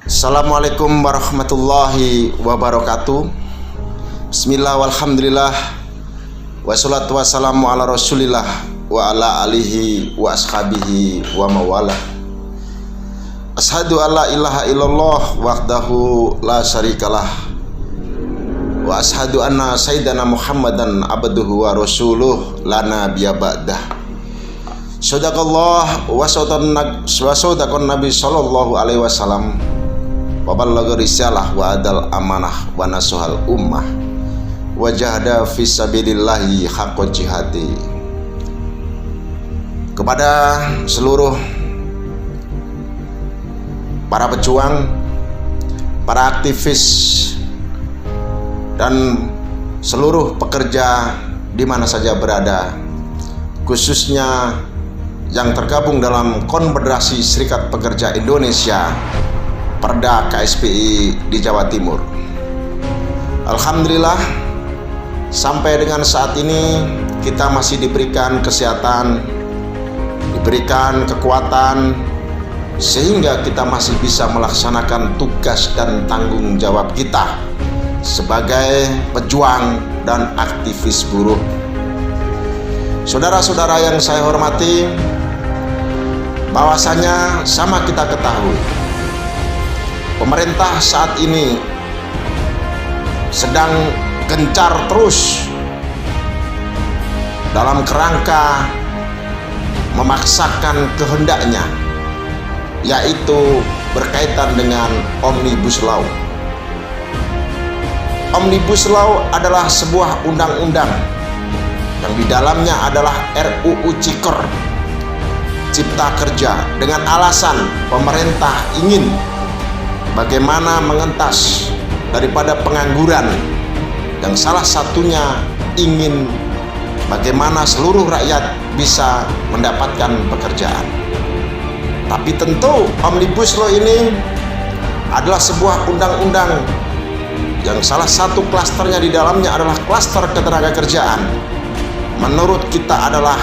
Assalamualaikum warahmatullahi wabarakatuh. Bismillah walhamdulillah, wassalatu wassalamu ala rasulillah wa ala alihi wa ashabihi wa mawalah. Ashadu an la ilaha illallah wahdahu la syarikalah, wa ashadu anna sayyidana Muhammadan abduhu wa rasuluh la nabiyya ba'dah. Sadaqallah wa sadaqan nabi sallallahu alaihi wasallam, wa ballagha risalah wa adal amanah wa nasuhal ummah wa jahada fisabilillahi haqqa jihadi. Kepada seluruh para pejuang, para aktivis, dan seluruh pekerja di mana saja berada, khususnya yang tergabung dalam Konfederasi Serikat Pekerja Indonesia Perda KSPI di Jawa Timur. Alhamdulillah, sampai dengan saat ini kita masih diberikan kesehatan, diberikan kekuatan, sehingga kita masih bisa melaksanakan tugas dan tanggung jawab kita sebagai pejuang dan aktivis buruh. Saudara-saudara yang saya hormati, bahwasanya sama kita ketahui, pemerintah saat ini sedang gencar terus dalam kerangka memaksakan kehendaknya, yaitu berkaitan dengan Omnibus Law. Omnibus Law adalah sebuah undang-undang yang di dalamnya adalah RUU Cipta Kerja, dengan alasan pemerintah ingin bagaimana mengentas daripada pengangguran, yang salah satunya ingin bagaimana seluruh rakyat bisa mendapatkan pekerjaan. Tapi tentu Omnibus Law ini adalah sebuah undang-undang yang salah satu klasternya di dalamnya adalah klaster ketenagakerjaan. Menurut kita adalah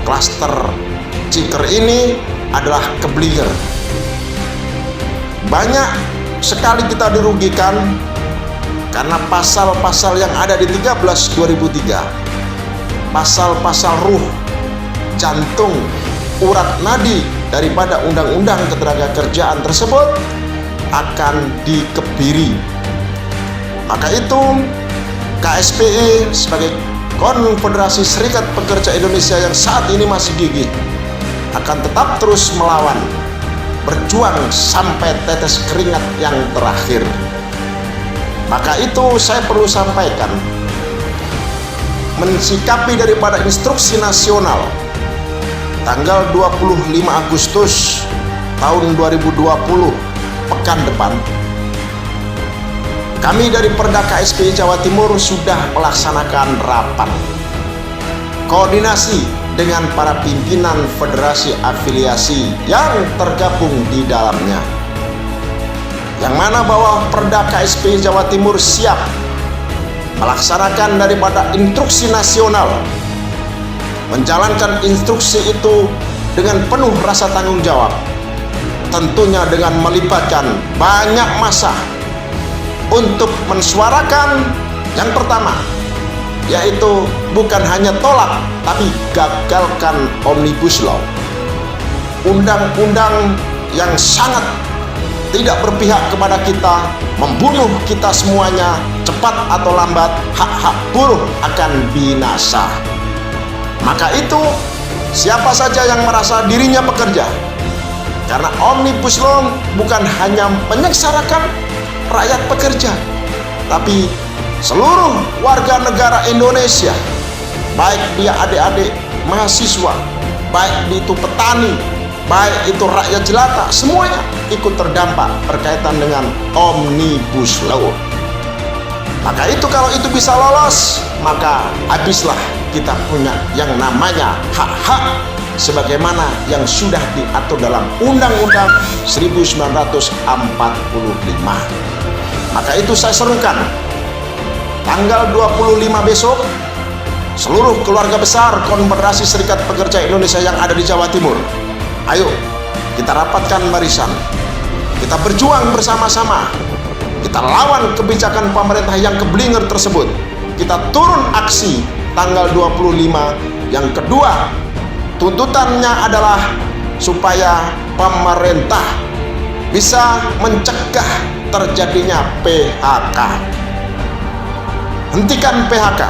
klaster Ciker ini adalah keblinger. Banyak sekali kita dirugikan karena pasal-pasal yang ada di 13/2003, pasal-pasal ruh, jantung, urat nadi daripada undang-undang ketenagakerjaan tersebut akan dikebiri. Maka itu KSPI sebagai Konfederasi Serikat Pekerja Indonesia yang saat ini masih gigih akan tetap terus melawan, berjuang sampai tetes keringat yang terakhir. Maka itu saya perlu sampaikan, mensikapi daripada instruksi nasional tanggal 25 Agustus tahun 2020 pekan depan, kami dari Perda KSPI Jawa Timur sudah melaksanakan rapat koordinasi dengan para pimpinan federasi afiliasi yang tergabung di dalamnya, yang mana bahwa Perda KSPI Jawa Timur siap melaksanakan daripada instruksi nasional, menjalankan instruksi itu dengan penuh rasa tanggung jawab, tentunya dengan melibatkan banyak massa untuk mensuarakan yang pertama, yaitu bukan hanya tolak tapi gagalkan Omnibus Law, undang-undang yang sangat tidak berpihak kepada kita, membunuh kita semuanya, cepat atau lambat hak-hak buruh akan binasa. Maka itu siapa saja yang merasa dirinya pekerja, karena Omnibus Law bukan hanya menyengsarakan rakyat pekerja, tapi seluruh warga negara Indonesia, baik dia adik-adik mahasiswa, baik itu petani, baik itu rakyat jelata, semuanya ikut terdampak berkaitan dengan Omnibus Law. Maka itu kalau itu bisa lolos, maka habislah kita punya yang namanya hak-hak sebagaimana yang sudah diatur dalam Undang-Undang 1945. Maka itu saya serukan, tanggal 25 besok, seluruh keluarga besar Konfederasi Serikat Pekerja Indonesia yang ada di Jawa Timur, ayo kita rapatkan barisan, Kita berjuang bersama-sama. Kita lawan kebijakan pemerintah yang keblinger tersebut. Kita turun aksi tanggal 25. Yang kedua, tuntutannya adalah supaya pemerintah bisa mencegah terjadinya PHK. Hentikan PHK.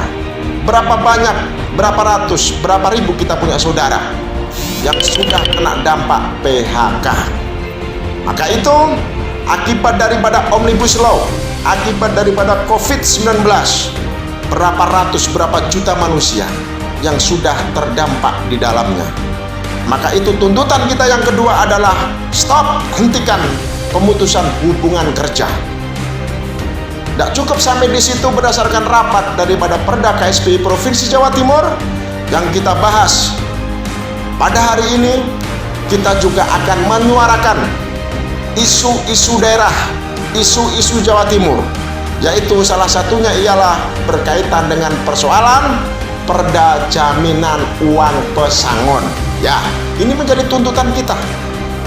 Berapa banyak, berapa ratus, berapa ribu kita punya saudara yang sudah kena dampak PHK. Maka itu akibat daripada Omnibus Law, akibat daripada COVID-19, berapa ratus, berapa juta manusia yang sudah terdampak di dalamnya. Maka itu tuntutan kita yang kedua adalah stop, hentikan pemutusan hubungan kerja. Tidak cukup sampai di situ, berdasarkan rapat daripada Perda KSPI Provinsi Jawa Timur yang kita bahas pada hari ini, kita juga akan menyuarakan isu-isu daerah, isu-isu Jawa Timur, yaitu salah satunya ialah berkaitan dengan persoalan Perda Jaminan Uang Pesangon. Ya, ini menjadi tuntutan kita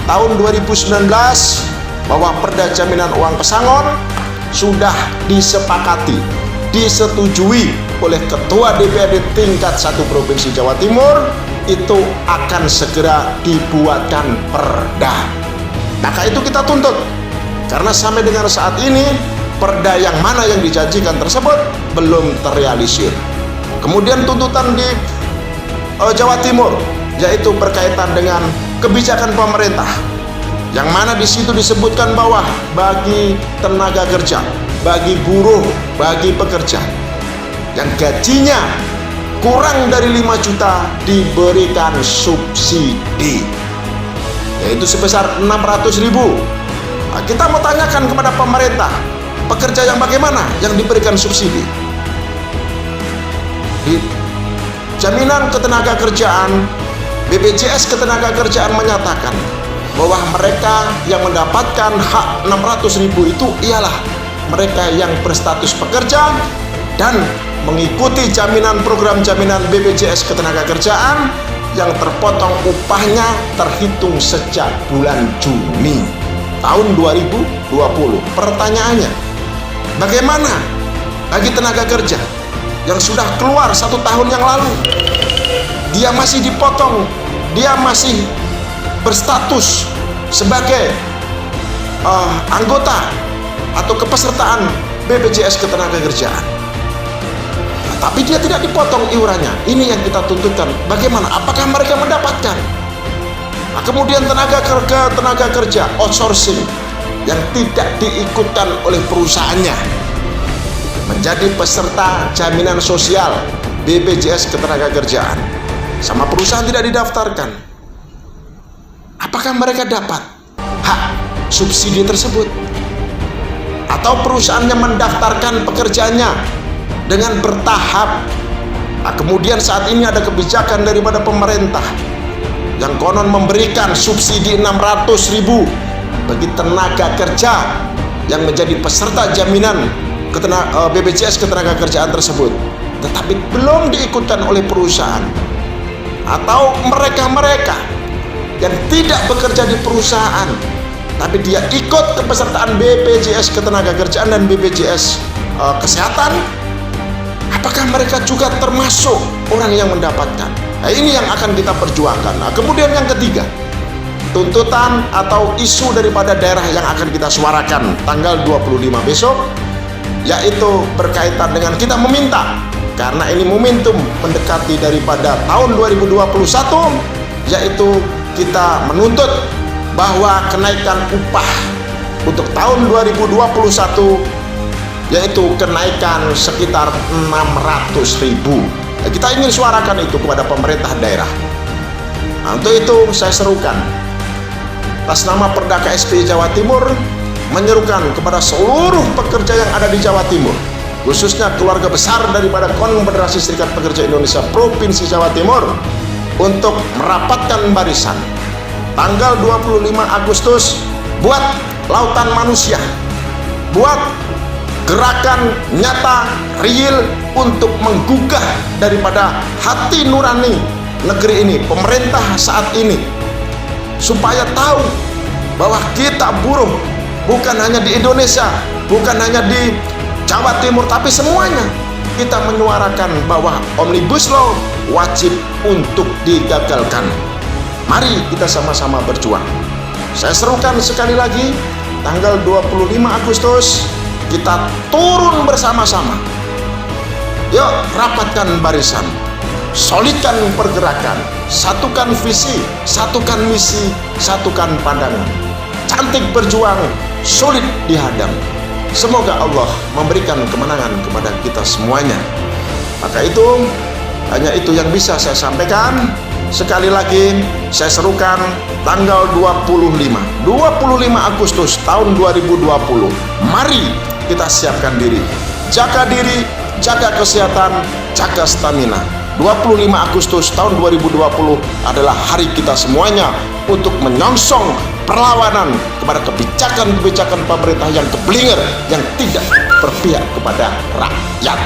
tahun 2019 bahwa Perda Jaminan Uang Pesangon sudah disepakati, disetujui oleh Ketua DPRD tingkat 1 Provinsi Jawa Timur, itu akan segera dibuatkan perda. Maka itu kita tuntut, karena sampai dengan saat ini perda yang mana yang dijanjikan tersebut belum terrealisir. Kemudian tuntutan di Jawa Timur, yaitu berkaitan dengan kebijakan pemerintah, yang mana di situ disebutkan bahwa bagi tenaga kerja, bagi buruh, bagi pekerja yang gajinya kurang dari 5 juta diberikan subsidi, yaitu sebesar 600.000. Nah, kita mau tanyakan kepada pemerintah, pekerja yang bagaimana yang diberikan subsidi? Di Jaminan Ketenagakerjaan, BPJS Ketenagakerjaan menyatakan bahwa mereka yang mendapatkan hak 600.000 itu ialah mereka yang berstatus pekerja dan mengikuti jaminan program jaminan BPJS Ketenagakerjaan yang terpotong upahnya terhitung sejak bulan Juni tahun 2020. Pertanyaannya, bagaimana bagi tenaga kerja yang sudah keluar 1 tahun yang lalu, dia masih dipotong, dia masih berstatus sebagai anggota atau kepesertaan BPJS Ketenagakerjaan, tapi dia tidak dipotong iurannya. Ini yang kita tuntutkan. Bagaimana? Apakah mereka mendapatkan? Nah, kemudian tenaga kerja outsourcing yang tidak diikutkan oleh perusahaannya menjadi peserta jaminan sosial BPJS Ketenagakerjaan, sama perusahaan tidak didaftarkan. Apakah mereka dapat hak subsidi tersebut? Atau perusahaannya mendaftarkan pekerjaannya dengan bertahap? Nah, kemudian saat ini ada kebijakan daripada pemerintah yang konon memberikan subsidi 600.000 bagi tenaga kerja yang menjadi peserta jaminan BPJS Ketenagakerjaan tersebut, tetapi belum diikutkan oleh perusahaan. Atau mereka-mereka yang tidak bekerja di perusahaan, tapi dia ikut kepesertaan BPJS Ketenagakerjaan dan BPJS Kesehatan, apakah mereka juga termasuk orang yang mendapatkan? Nah, ini yang akan kita perjuangkan. Nah, kemudian yang ketiga, tuntutan atau isu daripada daerah yang akan kita suarakan tanggal 25 besok, yaitu berkaitan dengan kita meminta, karena ini momentum mendekati daripada tahun 2021, yaitu kita menuntut bahwa kenaikan upah untuk tahun 2021 yaitu kenaikan sekitar 600.000. Nah, kita ingin suarakan itu kepada pemerintah daerah. Nah, untuk itu saya serukan atas nama Perda KSPI Jawa Timur, menyerukan kepada seluruh pekerja yang ada di Jawa Timur, khususnya keluarga besar daripada Konfederasi Serikat Pekerja Indonesia Provinsi Jawa Timur, untuk merapatkan barisan tanggal 25 Agustus, buat lautan manusia, buat gerakan nyata real untuk menggugah daripada hati nurani negeri ini, pemerintah saat ini, supaya tahu bahwa kita buruh bukan hanya di Indonesia, bukan hanya di Jawa Timur, tapi semuanya kita menyuarakan bahwa Omnibus Law wajib untuk digagalkan. Mari kita sama-sama berjuang. Saya serukan sekali lagi, tanggal 25 Agustus kita turun bersama-sama. Yuk, rapatkan barisan, solidkan pergerakan, satukan visi, satukan misi, satukan pandangan. Cantik berjuang, sulit dihadang. Semoga Allah memberikan kemenangan kepada kita semuanya. Maka itu, hanya itu yang bisa saya sampaikan. Sekali lagi saya serukan tanggal 25 Agustus tahun 2020. Mari kita siapkan diri, jaga kesehatan, jaga stamina. 25 Agustus tahun 2020 adalah hari kita semuanya untuk menyongsong perlawanan kepada kebijakan-kebijakan pemerintah yang keblinger, yang tidak berpihak kepada rakyat.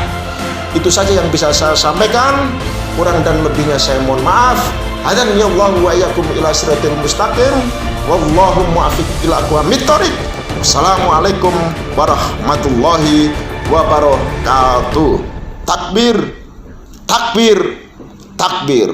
Itu saja yang bisa saya sampaikan. Kurang dan lebihnya saya mohon maaf. Hadan ya Allah wa iyyakum ila siratal mustaqim. Wallahu muwaffiq ila aqwamit thoriq. Wassalamualaikum warahmatullahi wabarakatuh. Takbir, takbir, takbir.